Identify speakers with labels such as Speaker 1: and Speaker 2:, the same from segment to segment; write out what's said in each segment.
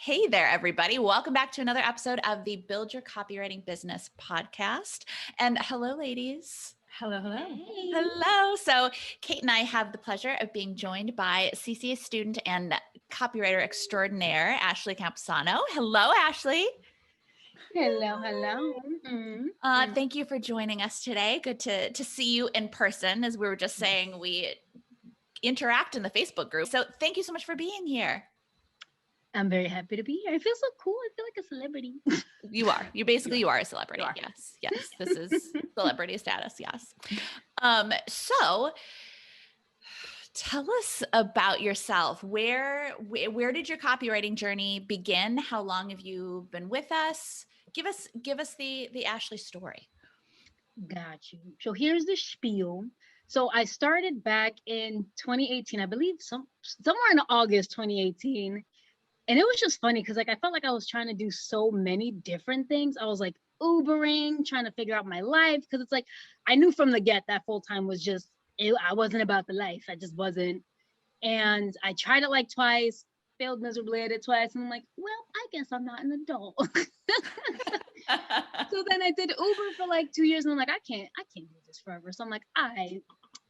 Speaker 1: Hey there, everybody. Welcome back to another episode of the Build Your Copywriting Business podcast. And hello, ladies.
Speaker 2: Hello, hello.
Speaker 1: Hey. Hello. So Kate and I have the pleasure of being joined by CCA student and copywriter extraordinaire, Ashley Camposano. Hello, Ashley.
Speaker 2: Hello, hello.
Speaker 1: Thank you for joining us today. Good to see you in person. As we were just saying, we interact in the Facebook group. So thank you so much for being here.
Speaker 2: I'm very happy to be here. I feel so cool. I feel like a celebrity.
Speaker 1: You are. You are a celebrity. Yes. This is celebrity status. Yes. So tell us about yourself. Where did your copywriting journey begin? How long have you been with us? Give us the Ashley story.
Speaker 2: Got you. So here's the spiel. So I started back in 2018, I believe somewhere in August 2018. And it was just funny because I felt like I was trying to do so many different things. I was like Ubering, trying to figure out my life. Because it's like, I knew from the get that full-time was just, I wasn't about the life. I just wasn't. And I tried it like twice, failed miserably at it twice. And I'm like, well, I guess I'm not an adult. So then I did Uber for like 2 years. And I'm like, I can't do this forever. So I'm like,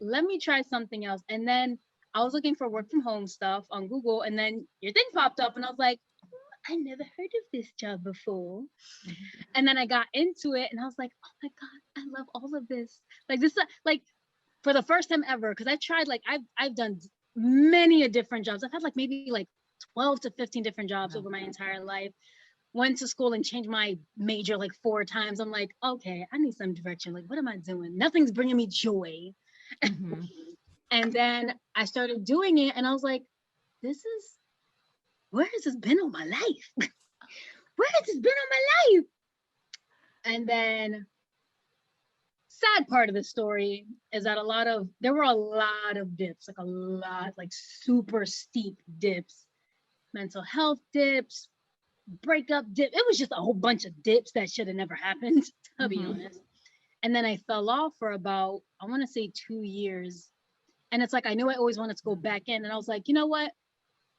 Speaker 2: let me try something else. And then I was looking for work from home stuff on Google, and then your thing popped up, and I was like, I never heard of this job before. And then I got into it, and I was like, oh my God, I love all of this. Like this, like for the first time ever, because I tried, like I've done many different jobs. I've had like maybe like 12 to 15 different jobs over my entire life. Went to school and changed my major like 4 times. I'm like, okay, I need some direction. Like, what am I doing? Nothing's bringing me joy. Mm-hmm. And then I started doing it, and I was like, where has this been all my life? Where has this been all my life? And then sad part of the story is that there were a lot of dips, like super steep dips, mental health dips, breakup dip. It was just a whole bunch of dips that should have never happened, to be honest. And then I fell off for about, I want to say 2 years. And it's like, I knew I always wanted to go back in. And I was like, you know what?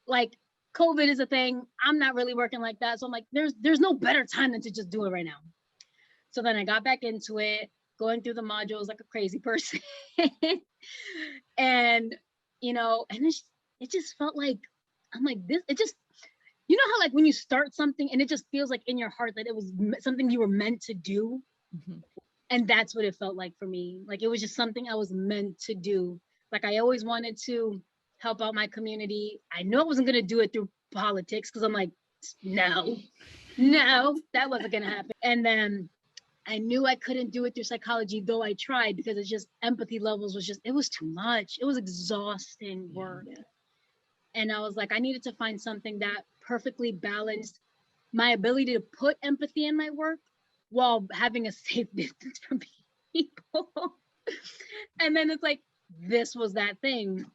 Speaker 2: Like, COVID is a thing. I'm not really working like that. So I'm like, there's no better time than to just do it right now. So then I got back into it, going through the modules like a crazy person. And, and it just felt like, I'm like, you know how like when you start something and it just feels like in your heart that it was something you were meant to do. Mm-hmm. And that's what it felt like for me. Like, it was just something I was meant to do. Like, I always wanted to help out my community. I knew I wasn't going to do it through politics because I'm like, no, that wasn't going to happen. And then I knew I couldn't do it through psychology, though I tried, because it's just empathy levels it was too much. It was exhausting work. Yeah. And I was like, I needed to find something that perfectly balanced my ability to put empathy in my work while having a safe distance from people. And then it's like, this was that thing.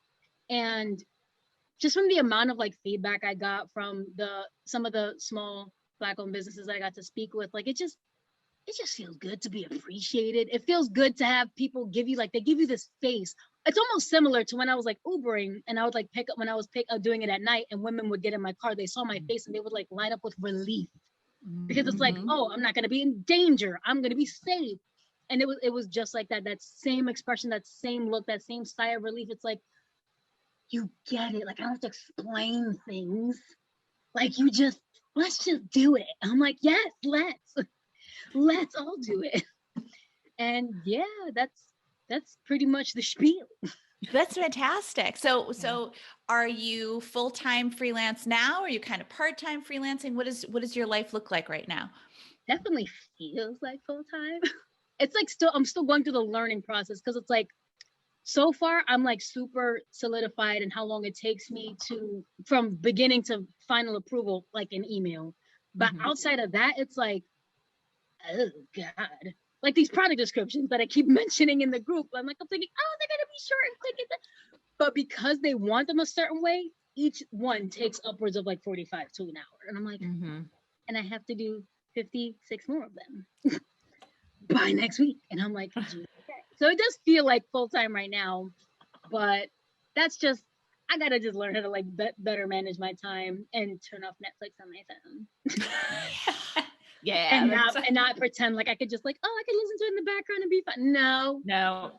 Speaker 2: And just from the amount of like feedback I got from some of the small Black-owned businesses I got to speak with, like it just feels good to be appreciated. It feels good to have people give you they give you this face. It's almost similar to when I was like Ubering, and I would like pick up when I was doing it at night, and women would get in my car, they saw my face and they would like line up with relief, because it's like, oh, I'm not going to be in danger. I'm going to be safe. And it was just like that same expression, that same look, that same sigh of relief. It's like, you get it. Like, I don't have to explain things. Like, let's just do it. I'm like, yes, let's all do it. And yeah, that's pretty much the spiel.
Speaker 1: That's fantastic. So are you full-time freelance now? Or are you kind of part-time freelancing? What does your life look like right now?
Speaker 2: Definitely feels like full-time. It's like I'm still going through the learning process, because it's like, so far I'm like super solidified in how long it takes me from beginning to final approval, like an email. But outside of that, it's like, oh God, like these product descriptions that I keep mentioning in the group. I'm thinking, oh, they're gonna be short and quick. But because they want them a certain way, each one takes upwards of like 45 to an hour. And I'm like, and I have to do 56 more of them by next week. And I'm like, okay. So it does feel like full-time right now, but that's just, I gotta just learn how to like better manage my time and turn off Netflix on my phone.
Speaker 1: Yeah.
Speaker 2: And not pretend like I could just like, oh, I could listen to it in the background and be fine. No.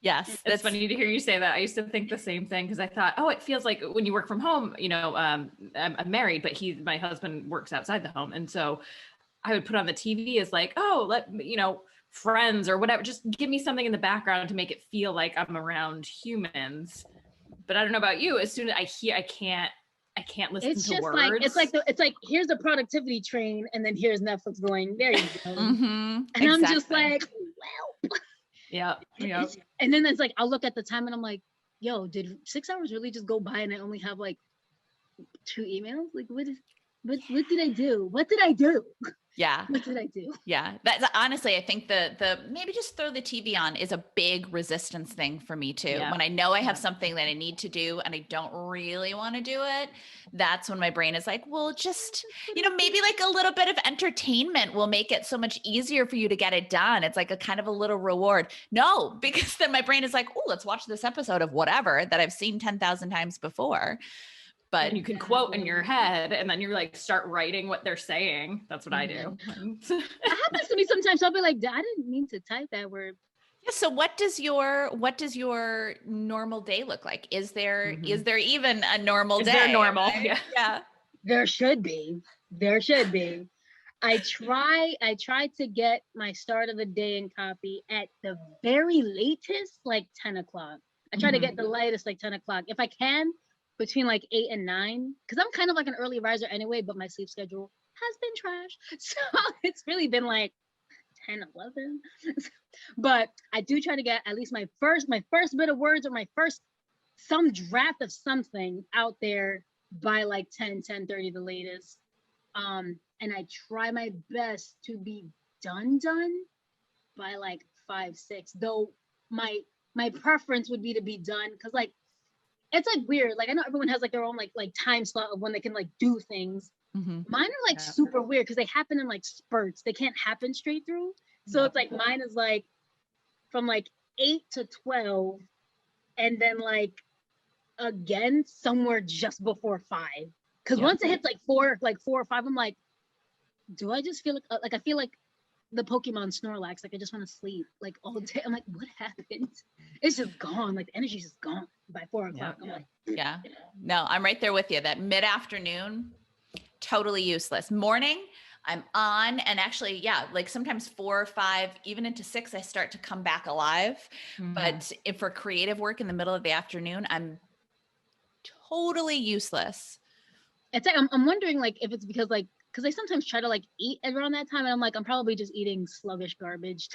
Speaker 1: Yes.
Speaker 3: It's funny to hear you say that. I used to think the same thing because I thought, oh, it feels like when you work from home, you know, I'm married, but my husband works outside the home. And so I would put on the TV as like, oh, Friends or whatever, just give me something in the background to make it feel like I'm around humans. But I don't know about you. As soon as I hear, I can't listen to words.
Speaker 2: It's like here's a productivity train, and then here's Netflix going, there you go.
Speaker 1: And
Speaker 2: I'm just like, well,
Speaker 3: yeah.
Speaker 2: And then it's like I'll look at the time and I'm like, yo, did 6 hours really just go by and I only have like 2 emails? Like what did I do? What did I do?
Speaker 1: Yeah.
Speaker 2: What did I do?
Speaker 1: Yeah. That's honestly, I think the maybe just throw the TV on is a big resistance thing for me too. Yeah. When I know I have something that I need to do and I don't really want to do it, that's when my brain is like, well, just, maybe like a little bit of entertainment will make it so much easier for you to get it done. It's like a kind of a little reward. No, because then my brain is like, oh, let's watch this episode of whatever that I've seen 10,000 times before. But
Speaker 3: you can quote in your head and then you're like, start writing what they're saying. That's what I do.
Speaker 2: It happens to me sometimes. I'll be like, I didn't mean to type that word.
Speaker 1: Yeah. So what does your normal day look like? Is there even a normal day?
Speaker 3: Is there normal?
Speaker 1: Right? Yeah.
Speaker 2: There should be. I try to get my start of the day in copy at the very latest, like 10 o'clock. I try to get the latest, like 10 o'clock. If I can, between like 8 and 9, because I'm kind of like an early riser anyway, but my sleep schedule has been trash. So it's really been like 10, 11. But I do try to get at least my first bit of words or some draft of something out there by like 10:30 the latest. And I try my best to be done by like 5, 6, though my preference would be to be done because like it's like weird. Like I know everyone has like their own like time slot of when they can like do things. Mine are like super weird because they happen in like spurts. They can't happen straight through. So it's like mine is like from like 8 to 12 and then like again somewhere just before 5. Because once it hits like 4 or 5, I'm like, do I just feel like I feel like the Pokemon Snorlax, like I just want to sleep like all day. I'm like, what happened? It's just gone. Like the energy's just gone by 4 o'clock. I'm like,
Speaker 1: yeah. No, I'm right there with you. That mid-afternoon, totally useless. Morning, I'm on, and actually, yeah, like sometimes 4 or 5, even into 6, I start to come back alive. But if for creative work in the middle of the afternoon, I'm totally useless.
Speaker 2: It's like I'm wondering like if it's because I sometimes try to like eat around that time and I'm like, I'm probably just eating sluggish garbage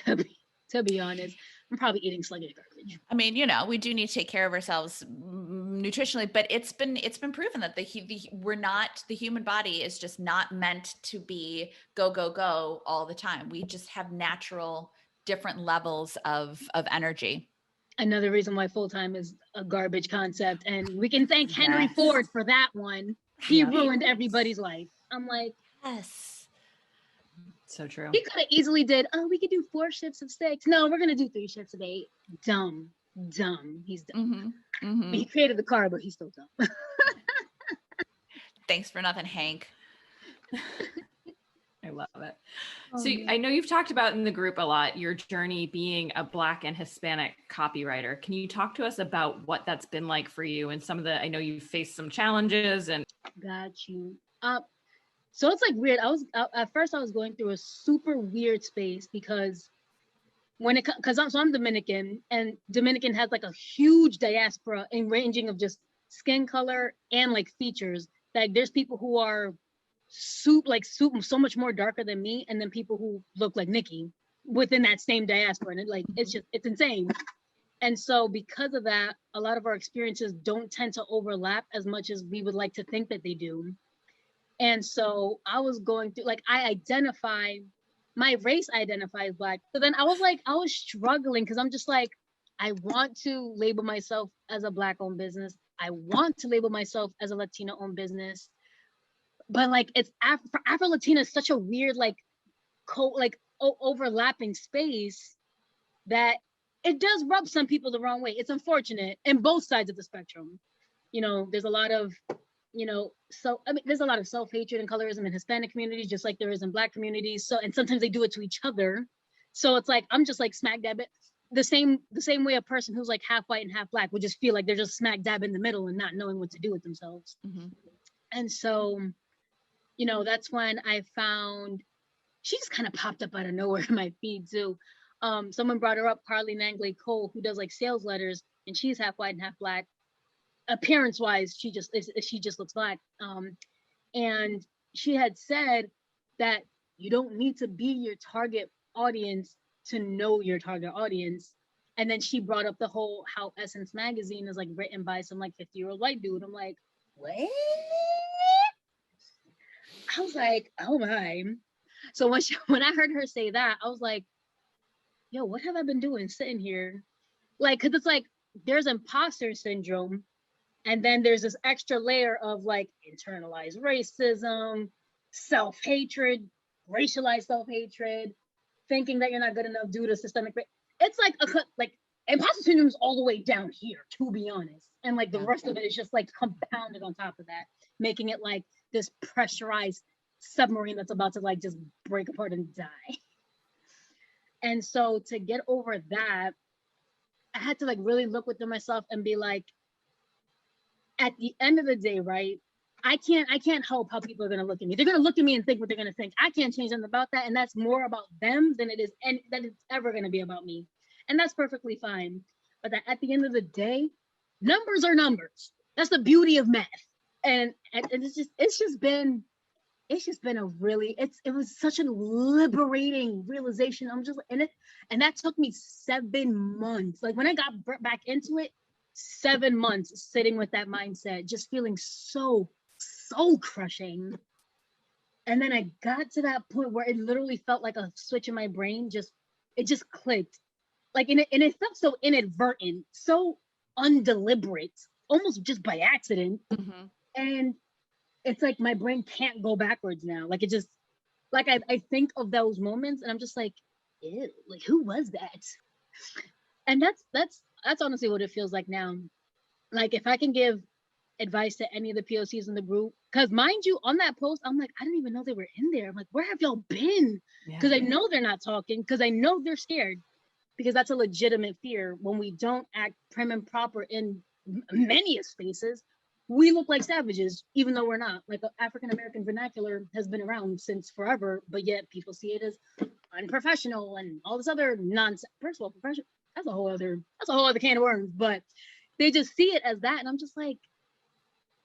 Speaker 2: to be honest. I'm probably eating sluggish garbage.
Speaker 1: I mean, we do need to take care of ourselves nutritionally, but it's been proven that the human body is just not meant to be go, go, go all the time. We just have natural different levels of energy.
Speaker 2: Another reason why full-time is a garbage concept. And we can thank Henry Ford for that one. He ruined everybody's life. I'm like,
Speaker 1: yes.
Speaker 3: So true.
Speaker 2: He could have easily did, we could do 4 shifts of 6. No, we're going to do 3 shifts of 8. Dumb. He's dumb. He created the car, but he's still dumb.
Speaker 1: Thanks for nothing, Hank.
Speaker 3: I love it. So I know you've talked about in the group a lot, your journey being a Black and Hispanic copywriter. Can you talk to us about what that's been like for you and I know you've faced some challenges and.
Speaker 2: Got you. So it's like weird. At first I was going through a super weird space because I'm Dominican, and Dominican has like a huge diaspora in ranging of just skin color and like features. Like there's people who are so much more darker than me, and then people who look like Nikki within that same diaspora, and it's insane. And so because of that, a lot of our experiences don't tend to overlap as much as we would like to think that they do. And so I was going through, like, my race identifies Black. So then I was struggling because I'm just like, I want to label myself as a Black owned business. I want to label myself as a Latino owned business. But like, it's Afro-Latina is such a weird, overlapping space that it does rub some people the wrong way. It's unfortunate in both sides of the spectrum. there's a lot of, there's a lot of self-hatred and colorism in Hispanic communities, just like there is in Black communities. So, and sometimes they do it to each other. So it's like, I'm just like smack dab it. The same way a person who's like half white and half Black would just feel like they're just smack dab in the middle and not knowing what to do with themselves.
Speaker 1: Mm-hmm.
Speaker 2: And so, that's when I found, she just kind of popped up out of nowhere in my feed too. Someone brought her up, Carly Nangley Cole, who does like sales letters, and she's half white and half Black. Appearance wise, she just looks Black. And she had said that you don't need to be your target audience to know your target audience. And then she brought up the whole how Essence magazine is like written by some like 50-year-old white dude. I'm like, what? I was like, oh my. So when I heard her say that, I was like, yo, what have I been doing sitting here? Like, cause it's like there's imposter syndrome, and then there's this extra layer of like internalized racism, self-hatred, racialized self-hatred, thinking that you're not good enough due to systemic. It's like imposter syndrome is all the way down here, to be honest. And like the rest of it is just like compounded on top of that, making it like this pressurized submarine that's about to like just break apart and die. And so to get over that, I had to like really look within myself and be like, at the end of the day, right? I can't help how people are going to look at me. They're going to look at me and think what they're going to think. I can't change them about that. And that's more about them than it is, and that it's ever going to be about me. And that's perfectly fine. But that at the end of the day, numbers are numbers. That's the beauty of math. And it's just been a really, it was such a liberating realization. I'm just in it. And that took me 7 months. Like when I got back into it, 7 months sitting with that mindset, just feeling so crushing. And then I got to that point where it literally felt like a switch in my brain. It just clicked. Like, and it felt so inadvertent, so undeliberate, almost just by accident.
Speaker 1: Mm-hmm.
Speaker 2: And it's like my brain can't go backwards now. Like it just, like I think of those moments and I'm just like, ew, like who was that? And that's honestly what it feels like now. Like if I can give advice to any of the POCs in the group, because mind you, on that post, I'm like, I didn't even know they were in there. I'm like, where have y'all been? Because I know they're not talking, because I know they're scared, because that's a legitimate fear. When we don't act prim and proper in many spaces, we look like savages, even though we're not. Like the African-American vernacular has been around since forever, but yet people see it as unprofessional and all this other nonsense. First of all, professional, that's a whole other can of worms, but they just see it as that. And I'm just like,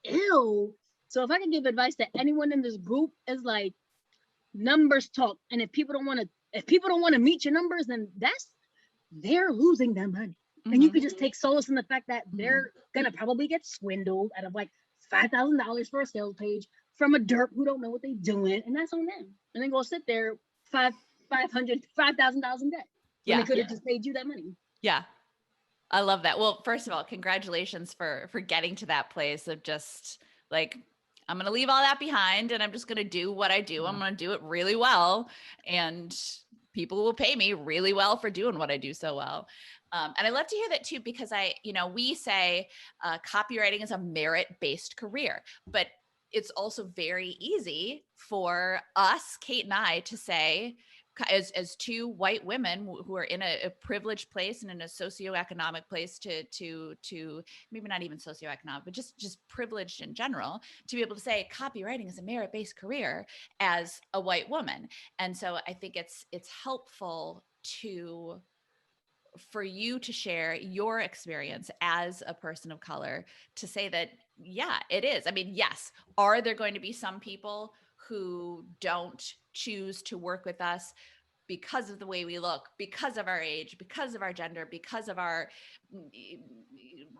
Speaker 2: ew. So if I can give advice to anyone in this group, is like, numbers talk. And if people don't want to meet your numbers, then they're losing their money. Mm-hmm. And you could just take solace in the fact that they're gonna probably get swindled out of like $5,000 for a sales page from a derp who don't know what they're doing, and that's on them. And then go sit there $5,000 in debt. Yeah, they could have just paid you that money.
Speaker 1: Yeah, I love that. Well, first of all, congratulations for getting to that place of just like, I'm gonna leave all that behind and I'm just gonna do what I do. I'm gonna do it really well, and people will pay me really well for doing what I do so well. And I love to hear that too, because we say copywriting is a merit-based career, but it's also very easy for us, Kate and I, to say, as two white women who are in a privileged place and in a socioeconomic place to maybe not even socioeconomic, but just privileged in general, to be able to say copywriting is a merit-based career as a white woman. And so I think it's helpful for you to share your experience as a person of color, to say that, yeah, it is. I mean, yes, are there going to be some people who don't choose to work with us because of the way we look, because of our age, because of our gender, because of our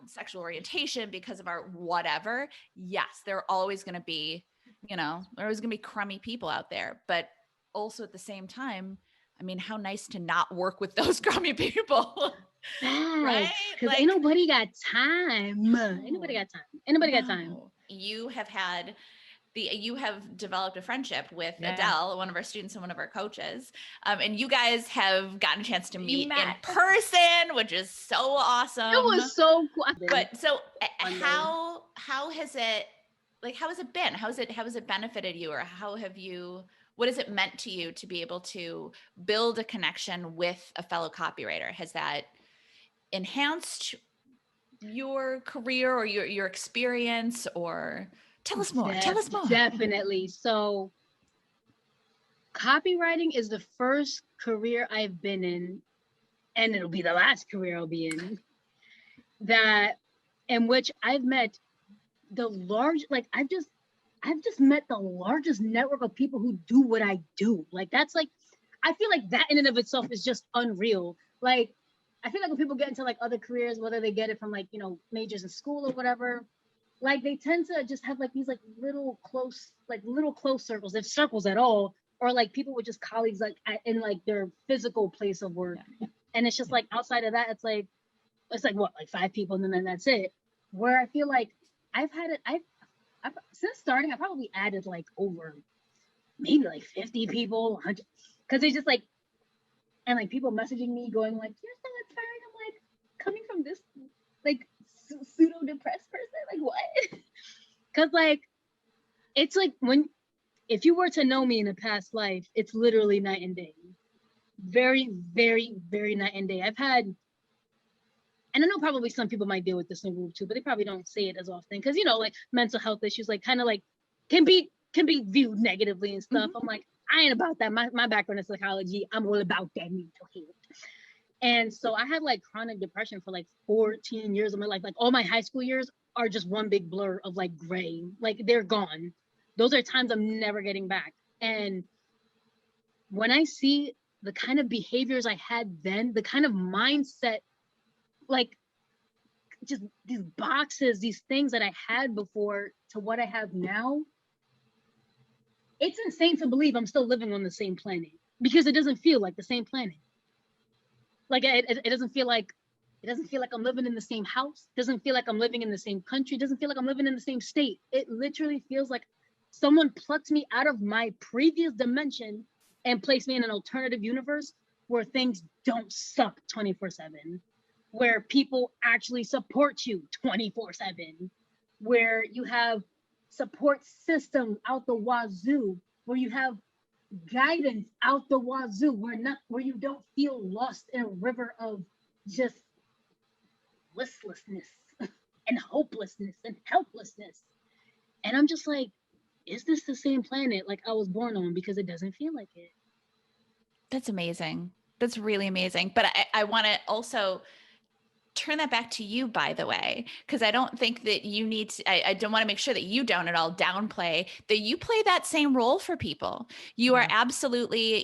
Speaker 1: sexual orientation, because of our whatever? Yes, there are always going to be, there are always going to be crummy people out there. But also at the same time, I mean, how nice to not work with those crummy people. Right?
Speaker 2: Because ain't nobody got time. Ain't nobody got time.
Speaker 1: You have had you have developed a friendship with Adele, one of our students and one of our coaches. And you guys have gotten a chance to meet in person, which is so awesome.
Speaker 2: It was so cool.
Speaker 1: But so how has it, like, how has it been? How has it benefited you, or what has it meant to you to be able to build a connection with a fellow copywriter? Has that enhanced your career or your experience, or tell us more?
Speaker 2: Definitely. So copywriting is the first career I've been in, and it'll be the last career I'll be in which I've met I've just met the largest network of people who do what I do. Like, that's like, I feel like that in and of itself is just unreal. Like, I feel like when people get into like other careers, whether they get it from like, you know, majors in school or whatever, like they tend to just have like these like little close circles, if circles at all, or like people with just colleagues like in like their physical place of work. Yeah. And it's just like outside of that, it's like what, like 5 people, and then that's it. Where I feel like I've since starting, I probably added like over maybe like 50 people, 100, because it's just like, and like people messaging me going like, you're so inspiring. I'm like, coming from this like pseudo depressed person, like what? Because like, it's like if you were to know me in a past life, it's literally night and day. Very, very, very night and day. I've had, and I know probably some people might deal with this in group too, but they probably don't say it as often because, you know, like mental health issues, like kind of like can be viewed negatively and stuff. Mm-hmm. I'm like, I ain't about that. My background is psychology. I'm all about that mental health. And so I had like chronic depression for like 14 years of my life. Like all my high school years are just one big blur of like gray. Like they're gone. Those are times I'm never getting back. And when I see the kind of behaviors I had then, the kind of mindset, like just these boxes, these things that I had before to what I have now, it's insane to believe I'm still living on the same planet, because it doesn't feel like the same planet. Like it doesn't feel like I'm living in the same house. It doesn't feel like I'm living in the same country. It doesn't feel like I'm living in the same state. It literally feels like someone plucked me out of my previous dimension and placed me in an alternative universe where things don't suck 24/7. Where people actually support you 24/7, where you have support system out the wazoo, where you have guidance out the wazoo, where you don't feel lost in a river of just listlessness and hopelessness and helplessness. And I'm just like, is this the same planet like I was born on? Because it doesn't feel like it.
Speaker 1: That's amazing. That's really amazing. But I want to also turn that back to you, by the way, because I don't think that you need to, I don't want to make sure that you don't at all downplay that you play that same role for people. You are absolutely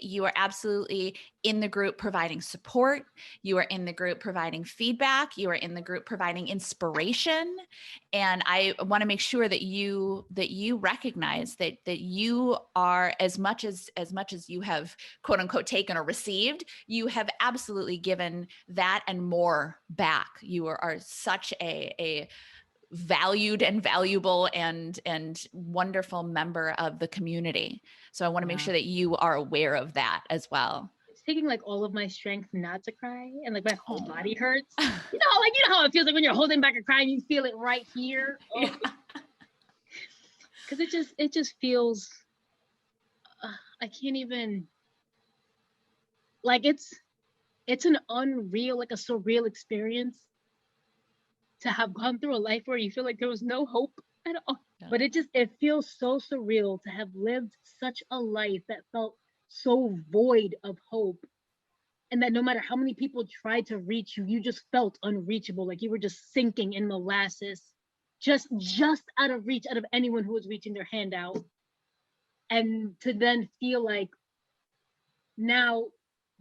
Speaker 1: in the group providing support. You are in the group providing feedback. You are in the group providing inspiration. And I want to make sure that you recognize that you are, as much as you have quote unquote taken or received, you have absolutely given that and more back. You are such a valued and valuable and wonderful member of the community. So I want to make sure that you are aware of that as well.
Speaker 2: It's taking like all of my strength not to cry, and like my whole body hurts. You know how it feels like when you're holding back a cry and you feel it right here. Oh. Because it just feels, I can't even, like it's an unreal, like a surreal experience to have gone through a life where you feel like there was no hope at all. Yeah. But it feels so surreal to have lived such a life that felt so void of hope. And that no matter how many people tried to reach you, you just felt unreachable. Like you were just sinking in molasses, just out of reach, out of anyone who was reaching their hand out. And to then feel like now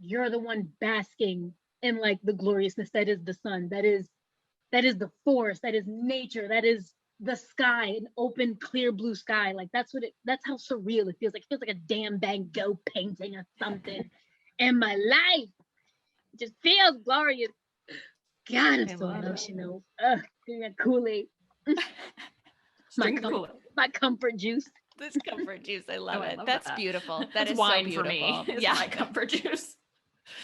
Speaker 2: you're the one basking in like the gloriousness that is the sun, that is the forest, that is nature, that is the sky, an open, clear blue sky. Like that's how surreal it feels. Like it feels like a damn Van Gogh painting or something in my life. It just feels glorious. God, I'm so emotional. Give me a Kool-Aid. My comfort juice.
Speaker 1: This comfort juice. I love it.
Speaker 3: Love
Speaker 1: That's
Speaker 3: that.
Speaker 1: beautiful.
Speaker 3: That's
Speaker 1: is
Speaker 3: wine
Speaker 1: so
Speaker 3: for me.
Speaker 1: beautiful.
Speaker 3: Yeah, my comfort juice.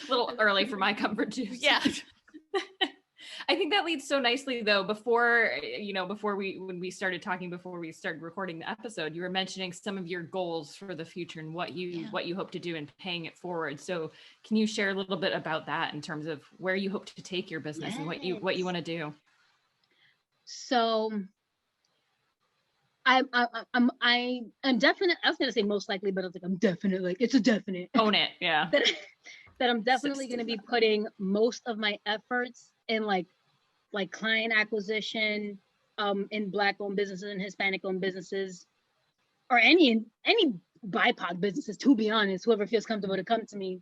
Speaker 3: A little early for my comfort juice.
Speaker 1: Yeah.
Speaker 3: I think that leads so nicely though, before when we started talking, before we started recording the episode, you were mentioning some of your goals for the future and what you hope to do and paying it forward. So can you share a little bit about that in terms of where you hope to take your business and what you want to do?
Speaker 2: So I'm definite. I was going to say most likely, but I was like, I'm definite. Like it's a definite.
Speaker 3: Own it. Yeah.
Speaker 2: that I'm definitely going to be putting most of my efforts in like client acquisition, in Black owned businesses and Hispanic owned businesses, or any BIPOC businesses, to be honest, whoever feels comfortable to come to me.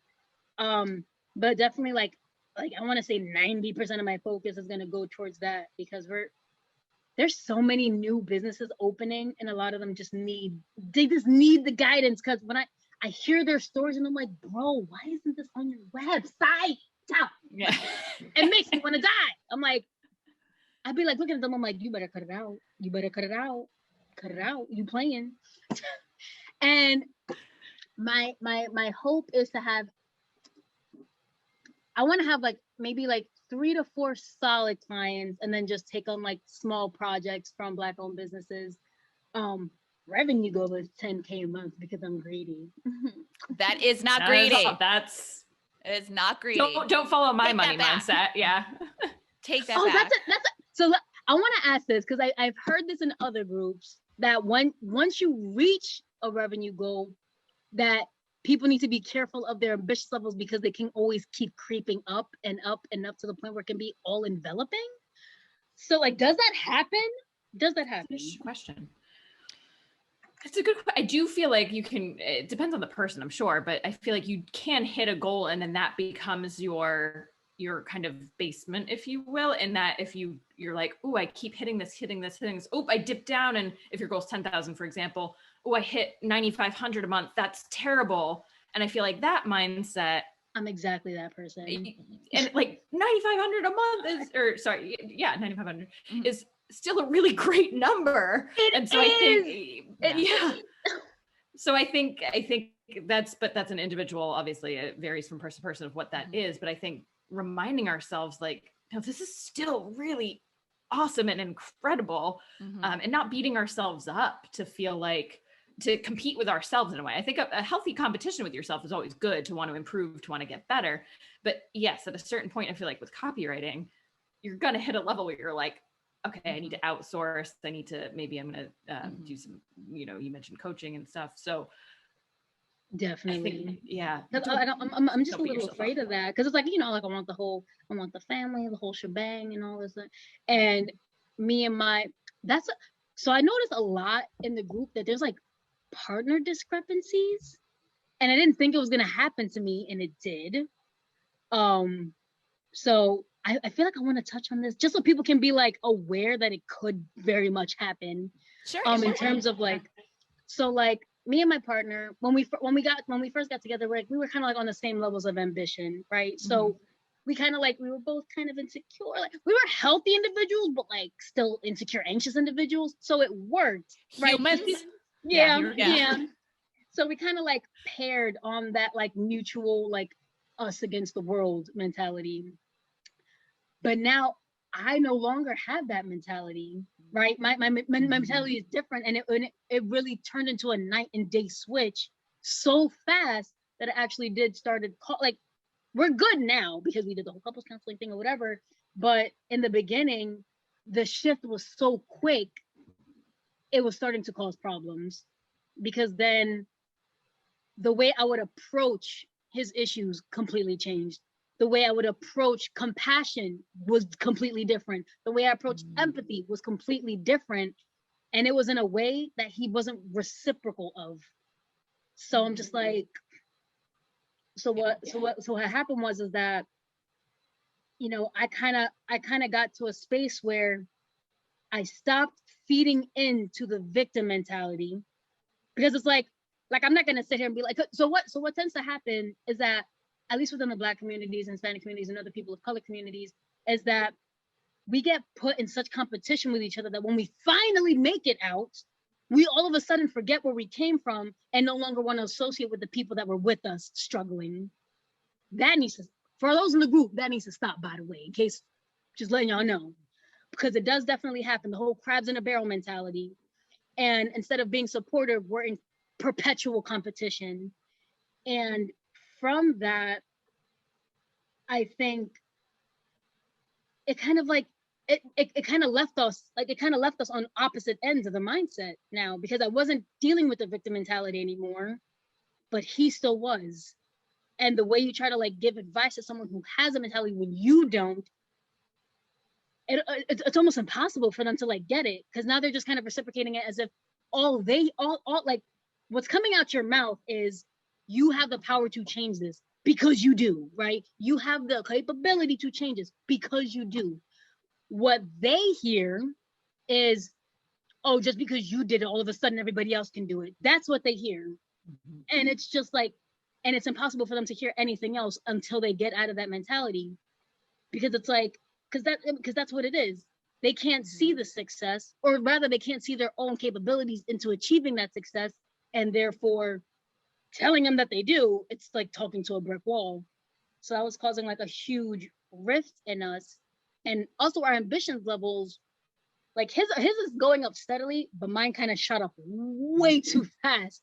Speaker 2: But definitely like I want to say 90% of my focus is going to go towards that, because there's so many new businesses opening, and a lot of them just need the guidance. Because when I hear their stories and I'm like, bro, why isn't this on your website?
Speaker 3: Yeah.
Speaker 2: It makes me want to die. I'm like, I'd be like looking at them, I'm like, you better cut it out. You better cut it out. Cut it out. You playing. And my hope is to have, I want to have like maybe like 3 to 4 solid clients, and then just take on like small projects from Black owned businesses. Revenue goal is 10K a month because I'm greedy.
Speaker 1: That is not greedy.
Speaker 3: It
Speaker 1: is not greedy.
Speaker 3: Don't follow my money mindset. Yeah.
Speaker 1: Take that back.
Speaker 2: So I want to ask this, because I've heard this in other groups, that once you reach a revenue goal, that people need to be careful of their ambitious levels, because they can always keep creeping up and up and up to the point where it can be all enveloping. So like, does that happen? That's a good
Speaker 3: question. It's a good question. I do feel like you can, it depends on the person, I'm sure, but I feel like you can hit a goal and then that becomes your kind of basement, if you will. And that if you're like, oh, I keep hitting this. Oh, I dip down. And if your goal is 10,000, for example, oh, I hit 9,500 a month. That's terrible. And I feel like that mindset.
Speaker 2: I'm exactly that person.
Speaker 3: And like 9,500 a month is, 9,500 is still a really great number. So I think that's an individual, obviously it varies from person to person of what that is. But I think reminding ourselves like, no, this is still really awesome and incredible, and not beating ourselves up to feel like, to compete with ourselves in a way. I think a healthy competition with yourself is always good, to want to improve, to want to get better. But yes, at a certain point, I feel like with copywriting, you're going to hit a level where you're like, okay, I need to outsource. I'm going to do some, you mentioned coaching and stuff. So
Speaker 2: definitely.
Speaker 3: I'm
Speaker 2: just a little afraid of that. Cause it's like, like I want the family, the whole shebang and all this stuff. And so I noticed a lot in the group that there's like partner discrepancies, and I didn't think it was going to happen to me, and it did. So I feel like I want to touch on this just so people can be like aware that it could very much happen.
Speaker 1: Sure.
Speaker 2: In terms of like, so like me and my partner, when we first got together, we were kind of like on the same levels of ambition, right? So we kind of like, we were both kind of insecure. Like we were healthy individuals, but like still insecure, anxious individuals. So it worked, right?
Speaker 1: Humans.
Speaker 2: Yeah. So we kind of like paired on that like mutual, like us against the world mentality. But now I no longer have that mentality, right? My mentality is different, and it really turned into a night and day switch so fast that it actually like, we're good now because we did the whole couples counseling thing or whatever. But in the beginning, the shift was so quick, it was starting to cause problems, because then the way I would approach his issues completely changed. The way I would approach compassion was completely different. The way I approached empathy was completely different. And it was in a way that he wasn't reciprocal of. So I'm just like, so what happened was that, I kind of got to a space where I stopped feeding into the victim mentality, because it's like I'm not going to sit here and be like, so what tends to happen is that, at least within the Black communities and Hispanic communities and other people of color communities, is that we get put in such competition with each other that when we finally make it out, we all of a sudden forget where we came from and no longer want to associate with the people that were with us struggling. That needs to, for those in the group, that needs to stop, by the way, in case, just letting y'all know, because it does definitely happen. The whole crabs in a barrel mentality. And instead of being supportive, we're in perpetual competition. And from that, I think it kind of like, it kind of left us, like it kind of left us on opposite ends of the mindset now, because I wasn't dealing with the victim mentality anymore, but he still was. And the way you try to like give advice to someone who has a mentality when you don't, it's almost impossible for them to like get it, because now they're just kind of reciprocating it as if all like what's coming out your mouth is you have the power to change this because you do, right? You have the capability to change this because you do. What they hear is, oh, just because you did it, all of a sudden everybody else can do it. That's what they hear. And it's just like, and it's impossible for them to hear anything else until they get out of that mentality, because it's like, because that's what it is. They can't see the success, or rather they can't see their own capabilities into achieving that success, and therefore telling them that they do, it's like talking to a brick wall. So that was causing like a huge rift in us. And also our ambitions levels, like his is going up steadily, but mine kind of shot up way too fast.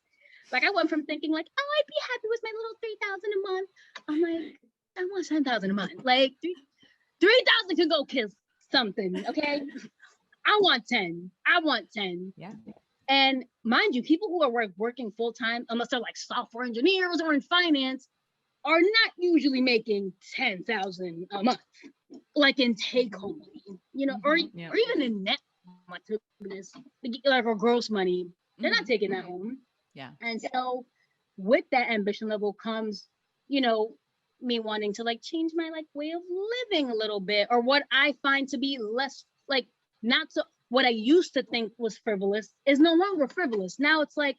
Speaker 2: Like I went from thinking like, oh, I'd be happy with my little $3,000 a month. I'm like, I want 10,000 a month. Like 3,000 can go kiss something, okay? I want 10.
Speaker 3: Yeah.
Speaker 2: And mind you, people who are working full time, unless they're like software engineers or in finance, are not usually making 10,000 a month, like in take home, you know, or even in net, my goodness, like or gross money. They're not taking that home.
Speaker 1: Yeah.
Speaker 2: And so with that ambition level comes, you know, me wanting to like change my like way of living a little bit, or what I find to be less like, not so, what I used to think was frivolous is no longer frivolous. Now it's like,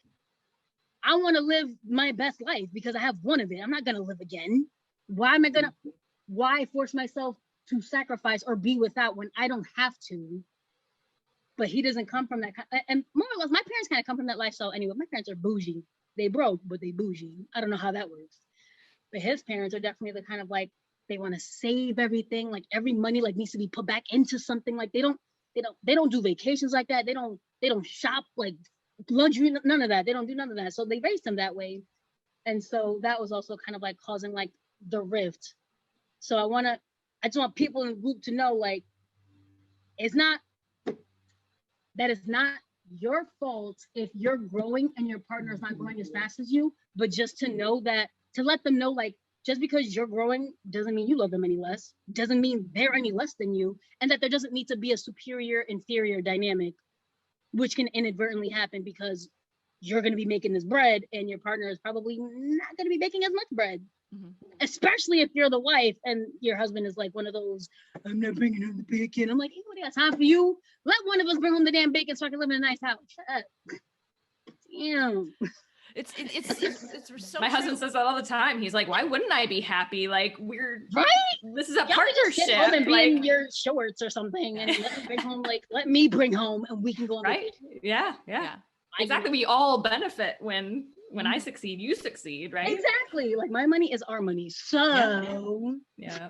Speaker 2: I want to live my best life because I have one of it. I'm not going to live again. Why force myself to sacrifice or be without when I don't have to? But he doesn't come from that. And more or less, my parents kind of come from that lifestyle anyway. My parents are bougie. They broke, but they bougie. I don't know how that works. But his parents are definitely the kind of like, they want to save everything. Like every money like needs to be put back into something. Like they don't do vacations like that. They don't shop like luxury, none of that. They don't do none of that. So they raised him that way. And so that was also kind of like causing like the rift. So I just want people in the group to know, like, it's not your fault if you're growing and your partner is not growing as fast as you, but just to know that, to let them know, like, just because you're growing doesn't mean you love them any less, doesn't mean they're any less than you, and that there doesn't need to be a superior inferior dynamic, which can inadvertently happen because you're going to be making this bread and your partner is probably not going to be making as much bread. Especially if you're the wife and your husband is like one of those, I'm not bringing home the bacon. I'm like, hey, what do you got time for you? Let one of us bring home the damn bacon so I can live in a nice house. Shut up. Damn.
Speaker 1: It's so
Speaker 3: my
Speaker 1: true.
Speaker 3: husband says that all the time. He's like, why wouldn't I be happy? Like,
Speaker 2: right.
Speaker 3: This is a
Speaker 2: Y'all
Speaker 3: partnership.
Speaker 2: Just get home and
Speaker 3: like,
Speaker 2: be in your shorts or something, and let me bring home, and we can go on
Speaker 3: right.
Speaker 2: vacation.
Speaker 3: Yeah. Exactly. We all benefit when I succeed, you succeed, right?
Speaker 2: Exactly. Like my money is our money. So
Speaker 1: yeah.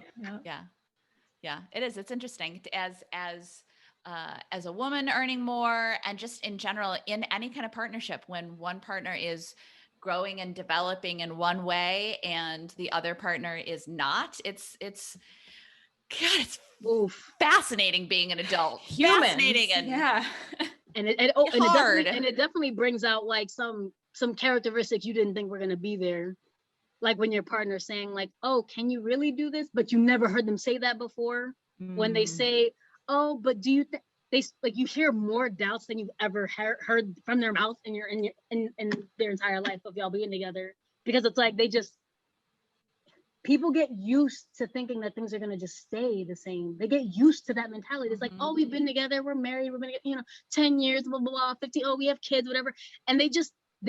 Speaker 1: It is. It's interesting as a woman earning more, and just in general in any kind of partnership, when one partner is growing and developing in one way and the other partner is not, it's fascinating being an adult.
Speaker 3: Humans.
Speaker 1: Fascinating and
Speaker 2: and it definitely brings out like some characteristics you didn't think were going to be there. Like when your partner's saying like, oh, can you really do this? But you never heard them say that before. When they say, oh, but do you think they, like, you hear more doubts than you've ever heard from their mouth in their entire life of y'all being together, because it's like people get used to thinking that things are going to just stay the same. They get used to that mentality. It's like, oh, we've been together, we're married, we're going to get 10 years, blah, blah, blah, 50, oh, we have kids, whatever. And they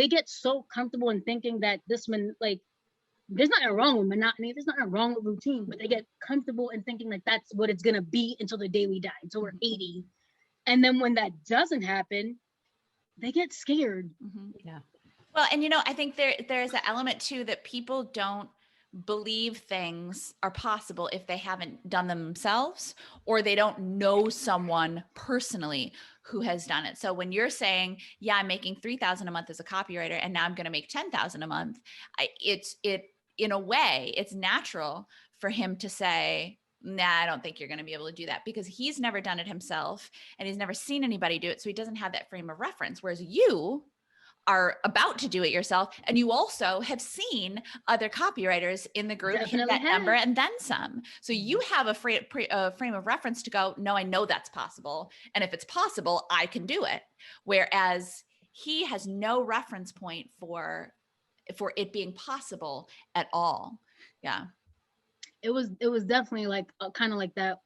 Speaker 2: get so comfortable in thinking that there's nothing wrong with monotony, there's nothing wrong with routine, but they get comfortable in thinking like that's what it's going to be until the day we die, until we're 80. And then when that doesn't happen, they get scared.
Speaker 3: Yeah.
Speaker 1: Well, and I think there's an element too that people don't believe things are possible if they haven't done them themselves, or they don't know someone personally who has done it. So when you're saying, yeah, I'm making $3,000 a month as a copywriter, and now I'm going to make $10,000 a month, in a way, it's natural for him to say, nah, I don't think you're going to be able to do that, because he's never done it himself and he's never seen anybody do it. So he doesn't have that frame of reference. Whereas you are about to do it yourself. And you also have seen other copywriters in the group hit that number and then some. So you have a frame of reference to go, no, I know that's possible. And if it's possible, I can do it. Whereas he has no reference point for it being possible at all. Yeah.
Speaker 2: It was definitely like kind of like that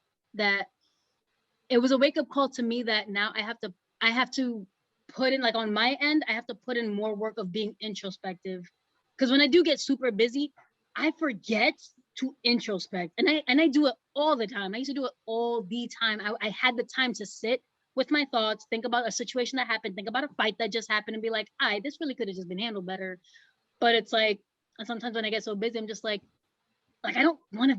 Speaker 2: it was a wake-up call to me that now I have to put in, like on my end, I have to put in more work of being introspective, because when I do get super busy, I forget to introspect, and I do it all the time. I used to do it all the time. I had the time to sit with my thoughts, think about a situation that happened, think about a fight that just happened, and be like, this really could have just been handled better. But it's like, sometimes when I get so busy, I'm just like I don't want to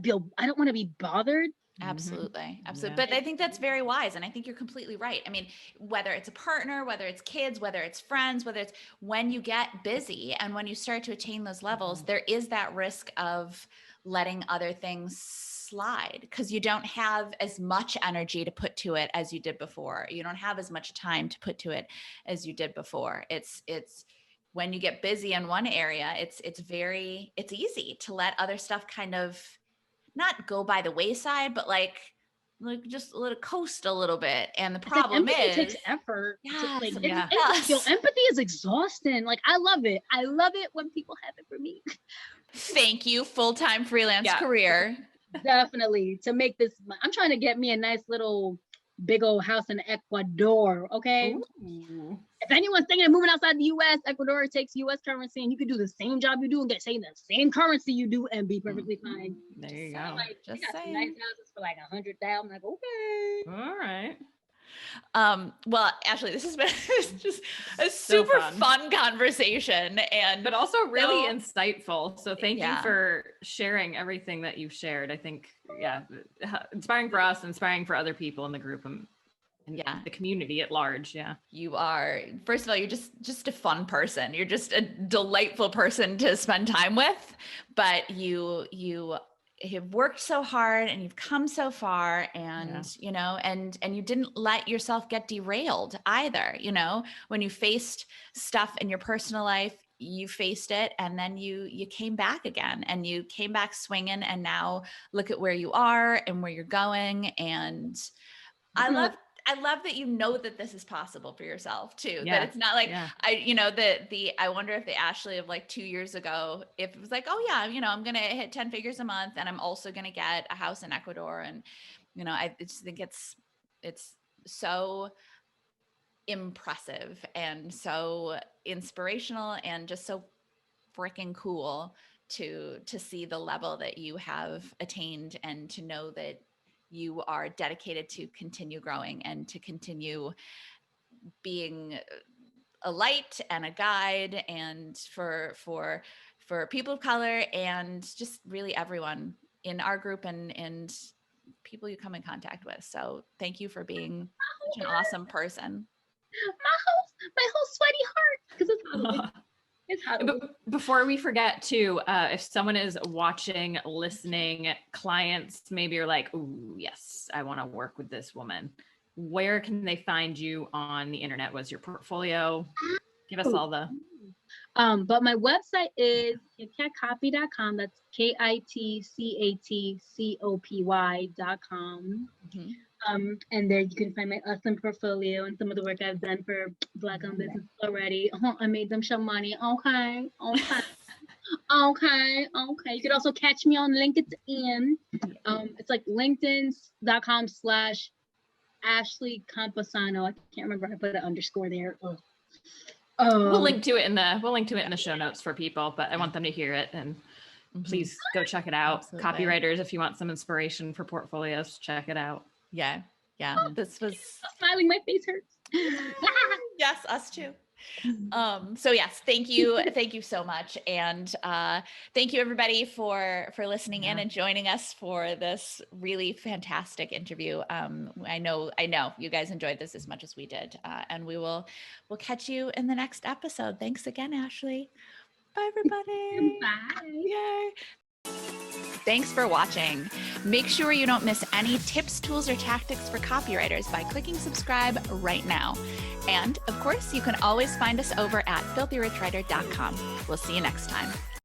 Speaker 2: be bothered.
Speaker 1: Absolutely.
Speaker 3: Yeah.
Speaker 1: But I think that's very wise. And I think you're completely right. I mean, whether it's a partner, whether it's kids, whether it's friends, whether it's when you get busy and when you start to attain those levels, there is that risk of letting other things slide, because you don't have as much energy to put to it as you did before. You don't have as much time to put to it as you did before. It's when you get busy in one area, it's easy to let other stuff kind of not go by the wayside, but like just let it coast a little bit. And the problem
Speaker 2: is,
Speaker 1: it
Speaker 2: takes effort.
Speaker 1: Yes,
Speaker 2: Empathy is exhausting. Like I love it when people have it for me.
Speaker 1: Thank you. Full-time freelance career.
Speaker 2: Definitely. To make this, I'm trying to get me a nice little big old house in Ecuador. Okay. Ooh. If anyone's thinking of moving outside the US, Ecuador takes US currency, and you can do the same job you do and get the same currency you do and be perfectly fine.
Speaker 3: There you go.
Speaker 2: Like, just saying. Nice houses for like 100,000. Like, okay.
Speaker 3: All right.
Speaker 1: Well, Ashley, this has been just a super fun conversation,
Speaker 3: but also really insightful. So thank you for sharing everything that you've shared. I think, inspiring for us, inspiring for other people in the group and the community at large. Yeah. You are, first of all, you're just a fun person. You're just a delightful person to spend time with, but you have worked so hard and you've come so far, and, and you didn't let yourself get derailed either. When you faced stuff in your personal life, you faced it, and then you came back again, and you came back swinging, and now look at where you are and where you're going. And I love that that this is possible for yourself too. Yeah. That it's not like I wonder if the Ashley of like 2 years ago, if it was like, oh yeah, I'm going to hit 10 figures a month, and I'm also going to get a house in Ecuador. And, I just think it's so impressive and so inspirational and just so freaking cool to see the level that you have attained, and to know that you are dedicated to continue growing and to continue being a light and a guide, and for people of color, and just really everyone in our group and people you come in contact with. So thank you for being such an awesome person.
Speaker 2: My whole sweaty heart, because it's hot.
Speaker 3: But before we forget too, if someone is watching, listening, clients maybe are like, "Ooh, yes, I want to work with this woman." Where can they find you on the internet? What's your portfolio? Give us all the.
Speaker 2: But my website is kitcatcopy.com. That's KITCATCOPY.com. Mm-hmm. And there you can find my awesome portfolio and some of the work I've done for Black owned business already. I made them some money. Okay. You could also catch me on LinkedIn. It's like linkedin.com/Ashley Campesano. I can't remember if I put an underscore there.
Speaker 3: We'll link to it in the show notes for people, but I want them to hear it, and please go check it out. Absolutely. Copywriters, if you want some inspiration for portfolios, check it out.
Speaker 1: Yeah. This was
Speaker 2: smiling. My face hurts.
Speaker 1: Yes, us too. So yes, thank you. Thank you so much. And thank you everybody for listening in and joining us for this really fantastic interview. I know you guys enjoyed this as much as we did. And we'll catch you in the next episode. Thanks again, Ashley. Bye everybody.
Speaker 2: Bye.
Speaker 1: Yay. Thanks for watching. Make sure you don't miss any tips, tools, or tactics for copywriters by clicking subscribe right now. And of course, you can always find us over at filthyricwriter.com. We'll see you next time.